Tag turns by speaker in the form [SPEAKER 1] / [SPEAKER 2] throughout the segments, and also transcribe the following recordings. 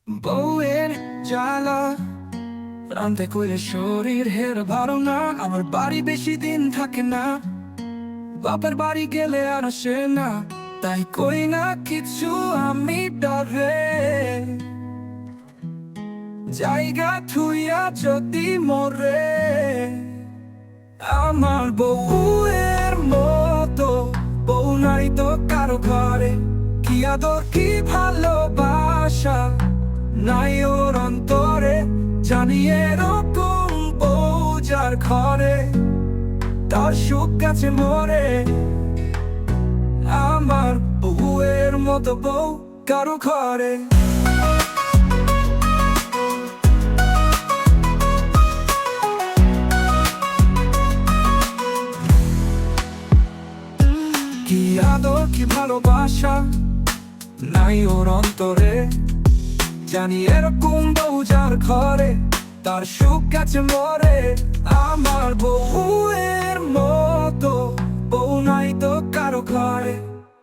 [SPEAKER 1] বউয়ের জ্বালা রান্তে কইলে শরীর হের ভালো না। আমার বাড়ি বেশি দিন থাকে না, বাপের বাড়ি গেলে আর আসে না। তাই কই না কিছু আমি ডরে, জায়গা থুইয়া যদি মরে। আমার বউয়ের মতো বউ নাই তো কারো ঘরে, কি আদর কি ভালোবাসা নাই ওর অন্তরে। জানি এরকম বউ যার ঘরে, তার সুখ গেছে মরে। আমার বউয়ের মতো বউ কারো ঘরে। কি আদর কি ভালোবাসা নাই ওর অন্তরে। জানি এরকম বউ যার ঘরে, তার সুখ গেছে মরে। আমার বউয়ের মতো বউ নাই তো কারো ঘরে,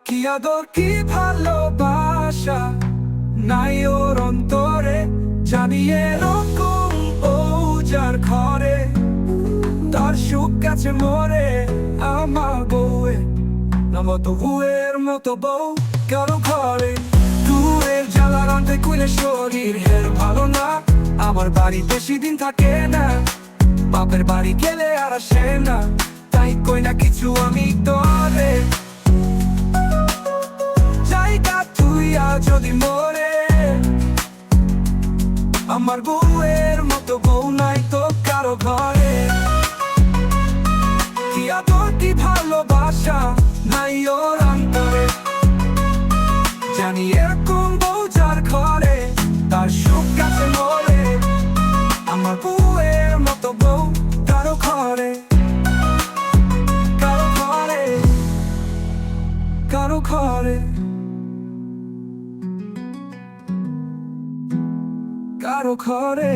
[SPEAKER 1] কি আদর কি ভালোবাসা নাই ওর অন্তরে। জানি এরকম বউ যার ঘরে, তার সুখ গেছে মরে। আমার বউয়ের মতো বউয়ের মতো বউ কারো ঘরে। দূরের জ্বালা রান্তে কইলে শরীর হের ভালো না। আমার বাড়ি বেশি দিন থাকে না, বাপের বাড়ি গেলে আর আসে না। তাই কই না কিছু আমি তোরে, জায়গা তুইয়া যদি মরে। আমার বউয়ের মতো বউ নাই তো কারো ঘরে, কি আদর কি ভালোবাসা নাই ওর অন্তরে। জানি এরকম বউ যার ঘরে, তার সুখ গেছে মরে। আমার বউয়ের মতো বউ কারো ঘরে, কারো ঘরে, কারো ঘরে, কারো ঘরে।